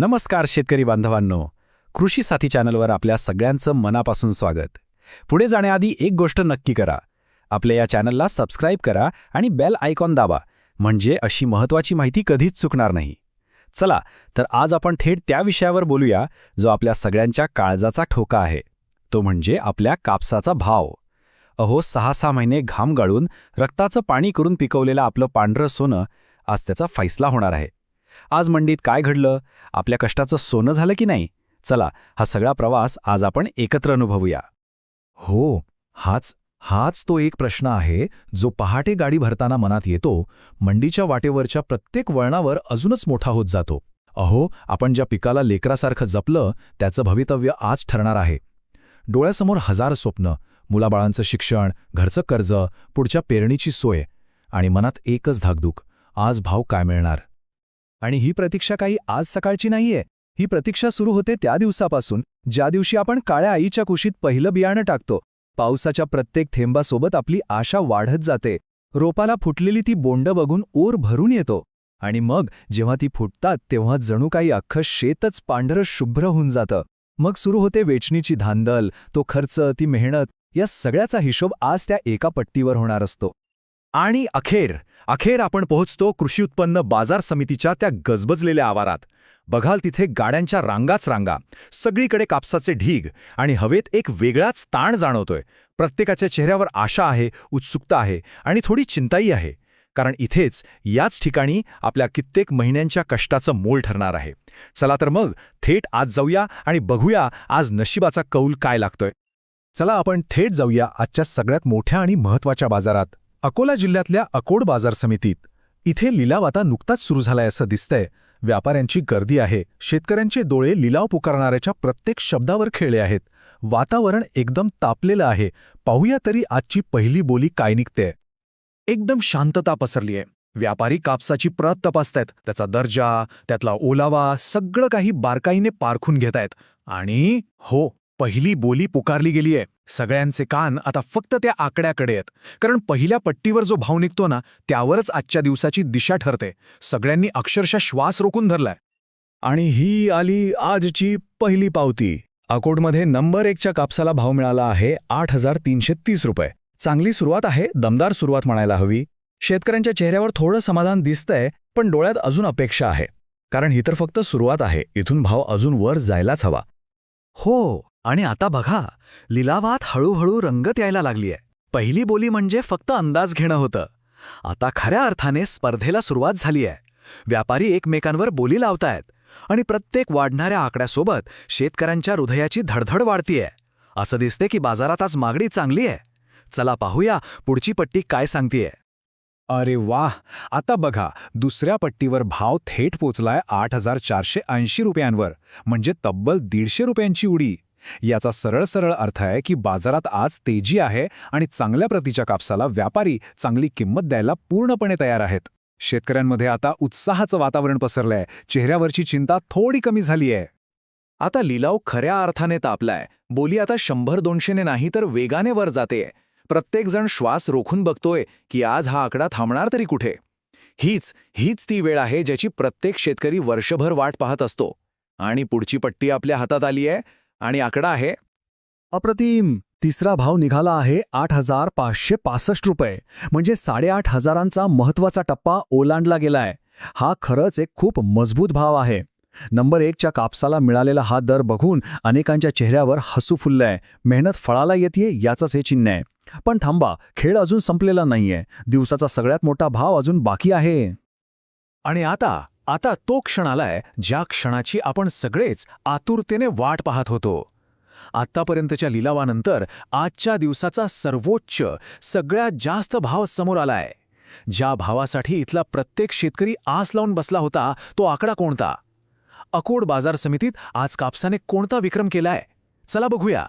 नमस्कार शेतकरी बांधवांनो, कृषी साथी चॅनलवर आपल्या सगळ्यांचं मनापासून स्वागत. पुढे जाण्याआधी एक गोष्ट नक्की करा, आपल्या या चॅनलला सबस्क्राईब करा आणि बेल आयकॉन दाबा, म्हणजे अशी महत्त्वाची माहिती कधीच चुकणार नाही. चला तर आज आपण थेट त्या विषयावर बोलूया जो आपल्या सगळ्यांच्या काळजाचा ठोका आहे, तो म्हणजे आपल्या कापसाचा भाव. अहो 6-6 महिने घाम गाळून रक्ताचं पाणी करून पिकवलेलं आपलं पांढरं सोनं आज त्याचा फैसला होणार आहे. आज मंडीत काय घडलं, आपल्या कष्टाचं सोनं झालं की नाही, चला हा सगळा प्रवास आज आपण एकत्र अनुभवूया. हो, हाच तो एक प्रश्न आहे जो पहाटे गाडी भरताना मनात येतो, मंडीच्या वाटेवरच्या प्रत्येक वळणावर अजूनच मोठा होत जातो. अहो, आपण ज्या पिकाला लेकरासारखं जपलं त्याचं भवितव्य आज ठरणार आहे. डोळ्यासमोर हजार स्वप्न, मुलाबाळांचं शिक्षण, घरचं कर्ज, पुढच्या पेरणीची सोय, आणि मनात एकच धाकधूक, आज भाव काय मिळणार. आणि ही प्रतीक्षा काही आज सकाळची नाहीये. ही प्रतीक्षा सुरू होते त्या दिवसापासून ज्या दिवशी आपण काळ्या आईच्या कुशीत पहिलं बियाणं टाकतो. पावसाच्या प्रत्येक थेंबासोबत आपली आशा वाढत जाते. रोपाला फुटलेली ती बोंड बघून ओर भरून येतो. आणि मग जेव्हा ती फुटतात तेव्हा जणू काही अख्खं शेतच पांढरं शुभ्र होऊन जातं. मग सुरू होते वेचणीची धांदल, तो खर्च, ती मेहनत, या सगळ्याचा हिशोब आज त्या एका पट्टीवर होणार असतो. आणि अखेर आपण पोहोचतो कृषी उत्पन्न बाजार समितीच्या त्या गजबजलेल्या आवारात. बघाल तिथे गाड्यांच्या रांगाच रांगा, सगळीकडे कापसाचे ढीग, आणि हवेत एक वेगळाच ताण जाणवतोय. प्रत्येकाच्या चेहऱ्यावर आशा आहे, उत्सुकता आहे आणि थोडी चिंताही आहे. कारण इथेच, याच ठिकाणी आपल्या कित्येक महिन्यांच्या कष्टाचं मोल ठरणार आहे. चला तर मग थेट आज जाऊया आणि बघूया आज नशिबाचा कौल काय लागतोय. चला आपण थेट जाऊया आजच्या सगळ्यात मोठ्या आणि महत्त्वाच्या बाजारात, अकोला जिल्ह्यातल्या अकोट बाजार समितीत. इथे लिलाव आता नुकताच सुरू झालाय असं दिसतंय. व्यापाऱ्यांची गर्दी आहे, शेतकऱ्यांचे डोळे लिलाव पुकारणाऱ्याच्या प्रत्येक शब्दावर खेळले आहेत. वातावरण एकदम तापलेलं आहे. पाहूया तरी आजची पहिली बोली काय निघते. एकदम शांतता पसरलीये. व्यापारी कापसाची प्रत तपासतायत, त्याचा दर्जा, त्यातला ओलावा, सगळं काही बारकाईने पारखून घेतायत. आणि हो, पहिली बोली पुकारली गेलीये. सगळ्यांचे कान आता फक्त त्या आकड्याकडे आहेत. कारण पहिल्या पट्टीवर जो भाव निघतो ना, त्यावरच आजच्या दिवसाची दिशा ठरते. सगळ्यांनी अक्षरशः श्वास रोखून धरलाय. आणि ही आली आजची पहिली पावती. अकोटमध्ये नंबर 1च्या कापसाला भाव मिळाला आहे 8,330 रुपये. चांगली सुरुवात आहे, दमदार सुरुवात म्हणायला हवी. शेतकऱ्यांच्या चेहऱ्यावर थोडं समाधान दिसतंय, पण डोळ्यात अजून अपेक्षा आहे. कारण ही तर फक्त सुरुवात आहे, इथून भाव अजून वर जायलाच हवा. हो, आणि आता बघा, लिलावात हळूहळू रंगत यायला लागलीय. पहिली बोली म्हणजे फक्त अंदाज घेणं होतं. आता खऱ्या अर्थाने स्पर्धेला सुरुवात झालीय. व्यापारी एकमेकांवर बोली लावतायत आणि प्रत्येक वाढणाऱ्या आकड्यासोबत शेतकऱ्यांच्या हृदयाची धडधड वाढतीये. असं दिसते की बाजारात आज मागणी चांगली आहे. चला पाहूया पुढची पट्टी काय सांगतेय. अरे वाह, आता बघा, दुसऱ्या पट्टीवर भाव थेट पोचलाय 8,480 रुपयांवर, म्हणजे तब्बल 150 रुपयांची उडी. याचा सरळ अर्थ आहे की बाजारात आज तेजी आहे आणि चांगल्या प्रतीच्या कापसाला व्यापारी चांगली किंमत द्यायला पूर्णपणे तयार आहेत. शेतकऱ्यांमध्ये आता उत्साहाचं वातावरण पसरलंय. चेहऱ्यावरची चिंता थोडी कमी झालीय. आता लिलाव खऱ्या अर्थाने तापलाय. बोली आता 100-200 नाही तर वेगाने वर जातेय. प्रत्येकजण श्वास रोखून बघतोय की आज हा आकडा थांबणार तरी कुठे. हीच ती वेळ आहे ज्याची प्रत्येक शेतकरी वर्षभर वाट पाहत असतो. आणि पुढची पट्टी आपल्या हातात आली आहे आणि आकडा आहे अप्रतिम. तिसरा भाव निघाला आहे 8,565 रुपये, म्हणजे 8,500चा महत्त्वाचा टप्पा ओलांडला गेलाय. हा खरंच एक खूप मजबूत भाव आहे. नंबर 1च्या कापसाला मिळालेला हा दर बघून अनेकांच्या चेहऱ्यावर हसू फुललंय. मेहनत फळाला येतेय याचंच हे चिन्ह आहे. पण थांबा, खेळ अजून संपलेला नाहीये. दिवसाचा सगळ्यात मोठा भाव अजून बाकी आहे. आणि आता तो क्षण आलाय ज्या क्षणाची आपण सगळेच आतुरतेने वाट पाहत होतो. आत्तापर्यंतच्या लिलावानंतर आजच्या दिवसाचा सर्वोच्च, सगळ्यात जास्त भाव समोर आलाय. ज्या भावासाठी इथला प्रत्येक शेतकरी आस लावून बसला होता, तो आकडा कोणता? अकोट बाजार समितीत आज कापसाने कोणता विक्रम केलाय? चला बघूया.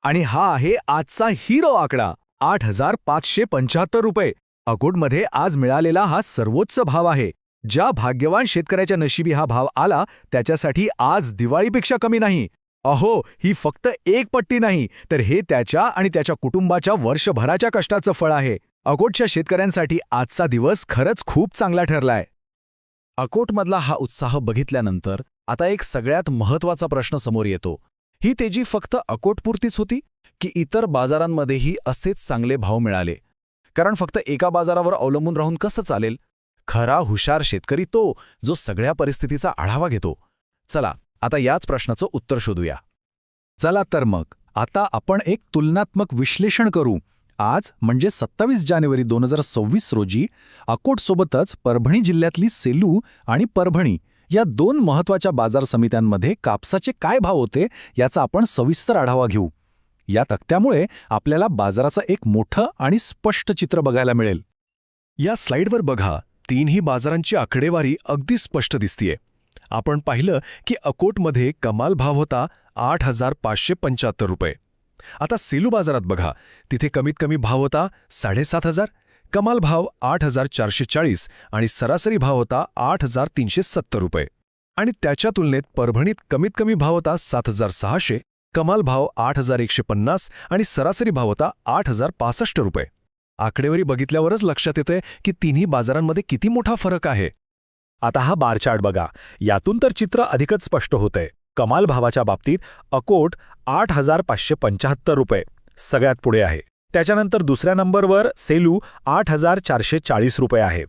आणि हा आहे आजचा हिरो आकडा, 8,575 रुपये. अकोटमध्ये आज मिळालेला हा सर्वोच्च भाव आहे. ज्या भाग्यवान शेतकऱ्याच्या नशिबी हा भाव आला त्याच्यासाठी आज दिवाळीपेक्षा कमी नाही. अहो, ही फक्त एक पट्टी नाही, तर हे त्याच्या आणि त्याच्या कुटुंबाच्या वर्षभराच्या कष्टाचं फळ आहे. अकोटच्या शेतकऱ्यांसाठी आजचा दिवस खरंच खूप चांगला ठरलाय. अकोटमधला हा उत्साह बघितल्यानंतर आता एक सगळ्यात महत्त्वाचा प्रश्न समोर येतो. ही तेजी फक्त अकोटपुरतीच होती की इतर बाजारांमध्येही असेच चांगले भाव मिळाले? कारण फक्त एका बाजारावर अवलंबून राहून कसं चालेल? खरा हुशार शेतकरी तो जो सगळ्या परिस्थितीचा आढावा घेतो. चला आता याच प्रश्नाचं उत्तर शोधूया. चला तर मग आता आपण एक तुलनात्मक विश्लेषण करू. आज म्हणजे 27 जानेवारी 2026 रोजी अकोटसोबतच परभणी जिल्ह्यातली सेलू आणि परभणी या 2 महत्त्वाच्या बाजार समित्यांमध्ये कापसाचे काय भाव होते याचा आपण सविस्तर आढावा घेऊ. या तक्त्यामुळे आपल्याला बाजाराचं एक मोठं आणि स्पष्ट चित्र बघायला मिळेल. या स्लाइडवर बघा, तीनही बाजारांची आकडेवारी अगदी स्पष्ट दिसतीये. आपण पाहिलं की अकोटमध्ये कमाल भाव होता 8,575 रुपये. आता सेलू बाजारात बघा, तिथे कमीत कमी भाव होता 7,500, कमाल भाव 8,440 आणि सरासरी भाव होता 8,370 रुपये. आणि त्याच्या तुलनेत परभणीत कमीत कमी भाव होता 7,600, कमाल भाव 8,150 आणि सरासरी भाव होता 8,065 रुपये. आकडेवारी बघितल्यावरच लक्षात येते की तिन्ही बाजारांमध्ये किती मोठा फरक आहे. आता हा बार चार्ट बघा, यातून तर चित्र अधिकच स्पष्ट होतंय. कमाल भावाच्या बाबतीत अकोट 8,575 रुपये सगळ्यात पुढे आहे. त्याच्यानंतर दुसऱ्या नंबरवर सेलू 8,440 रुपये आहे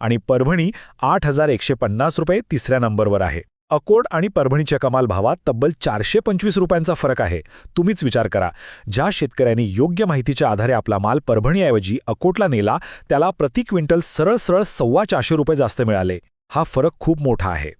आणि परभणी 8,150 रुपये तिसऱ्या नंबरवर आहे. अकोट आणि परभणीच्या कमाल भावात तब्बल 425 रुपयांचा फरक आहे. तुम्हीच विचार करा, ज्या शेतकऱ्यांनी योग्य माहितीच्या आधारे आपला माल परभणीऐवजी अकोटला नेला त्याला प्रति क्विंटल सरळ 450 रुपये जास्त मिळाले. हा फरक खूप मोठा आहे.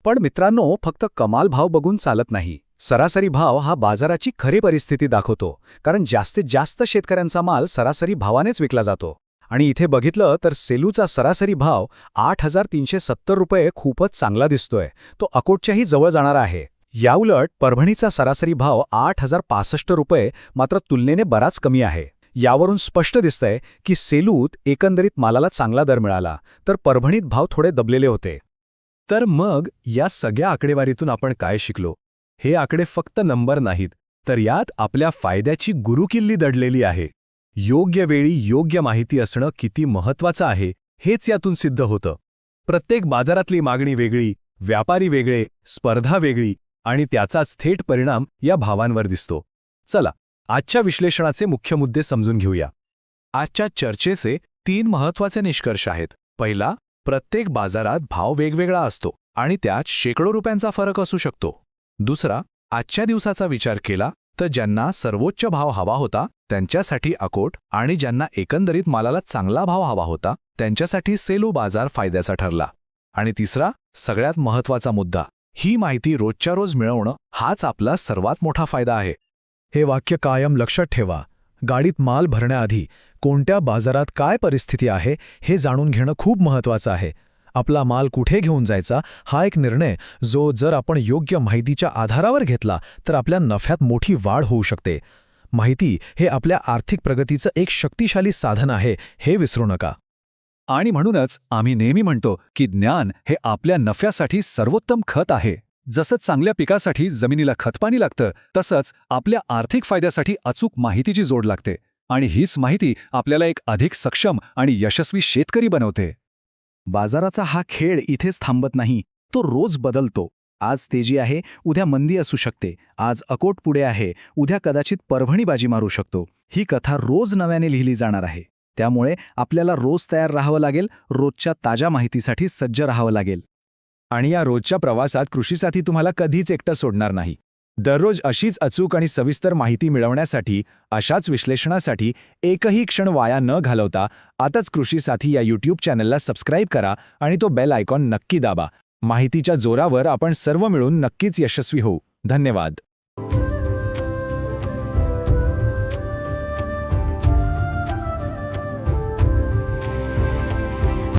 पण मित्रांनो, फक्त कमाल भाव बघून चालत नाही. सरासरी भाव हा बाजाराची खरी परिस्थिती दाखवतो, कारण जास्तीत जास्त शेतकऱ्यांचा माल सरासरी भावानेच विकला जातो. आणि इथे बघितलं तर सेलूचा सरासरी भाव 8,370 रुपये खूपच चांगला दिसतोय. तो अकोटच्याही जवळ जाणारा आहे. याउलट परभणीचा सरासरी भाव 8,065 रुपये मात्र तुलनेने बराच कमी आहे. यावरून स्पष्ट दिसतंय की सेलूत एकंदरीत मालाला चांगला दर मिळाला, तर परभणीत भाव थोडे दबलेले होते. तर मग या सगळ्या आकडेवारीतून आपण काय शिकलो? हे आकडे फक्त नंबर नाहीत, तर यात आपल्या फायद्याची गुरुकिल्ली दडलेली आहे. योग्य वेळी योग्य माहिती असणं किती महत्त्वाचं आहे हेच यातून सिद्ध होतं. प्रत्येक बाजारातली मागणी वेगळी, व्यापारी वेगळे, स्पर्धा वेगळी आणि त्याचाच थेट परिणाम या भावांवर दिसतो. चला आजच्या विश्लेषणाचे मुख्य मुद्दे समजून घेऊया. आजच्या चर्चेचे 3 महत्त्वाचे निष्कर्ष आहेत. पहिला, प्रत्येक बाजारात भाव वेगवेगळा असतो आणि त्यात शेकडो रुपयांचा फरक असू शकतो. दुसरा, आजच्या दिवसाचा विचार केला तर ज्यांना सर्वोच्च भाव हवा होता त्यांच्यासाठी अकोट आणि ज्यांना एकंदरीत मालाला चांगला भाव हवा होता त्यांच्यासाठी सेलू बाजार फायद्याचा ठरला. आणि तिसरा, सगळ्यात महत्त्वाचा मुद्दा, ही माहिती रोजच्या रोज मिळवणं हाच आपला सर्वात मोठा फायदा आहे. हे वाक्य कायम लक्षात ठेवा. गाडीत माल भरण्याआधी कोणत्या बाजारात काय परिस्थिती आहे हे जाणून घेणं खूप महत्त्वाचं आहे. आपला माल कुठे घेऊन जायचा हा एक निर्णय जो जर आपण योग्य माहितीच्या आधारावर घेतला तर आपल्या नफ्यात मोठी वाढ होऊ शकते. माहिती हे आपल्या आर्थिक प्रगतीचं एक शक्तिशाली साधन आहे, हे विसरू नका. आणि म्हणूनच आम्ही नेहमी म्हणतो की ज्ञान हे आपल्या नफ्यासाठी सर्वोत्तम खत आहे. जसं चांगल्या पिकासाठी जमिनीला खतपाणी लागतं, तसंच आपल्या आर्थिक फायद्यासाठी अचूक माहितीची जोड लागते. आणि हीच माहिती आपल्याला एक अधिक सक्षम आणि यशस्वी शेतकरी बनवते. बाजाराचा हा खेळ इथेच थांबत नाही, तो रोज बदलतो. आज तेजी आहे, उद्या मंदी असू शकते. आज अकोट पुढे आहे, उद्या कदाचित परभणी बाजी मारू शकतो. ही कथा रोज नव्याने लिहिली जाणार आहे. त्यामुळे आपल्याला रोज तयार राहावं लागेल, रोजच्या ताज्या माहितीसाठी सज्ज राहावं लागेल. आणि या रोजच्या प्रवासात कृषीसाथी तुम्हाला कधीच एकटं सोडणार नाही. दररोज अशीच अचूक आणि सविस्तर माहिती मिळवण्यासाठी, अशाच विश्लेषणासाठी एकही क्षण वाया न घालवता आताच कृषीसाथी या यूट्यूब चॅनलला सबस्क्राईब करा आणि तो बेल आयकॉन नक्की दाबा. माहितीच्या जोरावर आपण सर्व मिळून नक्कीच यशस्वी होऊ. धन्यवाद.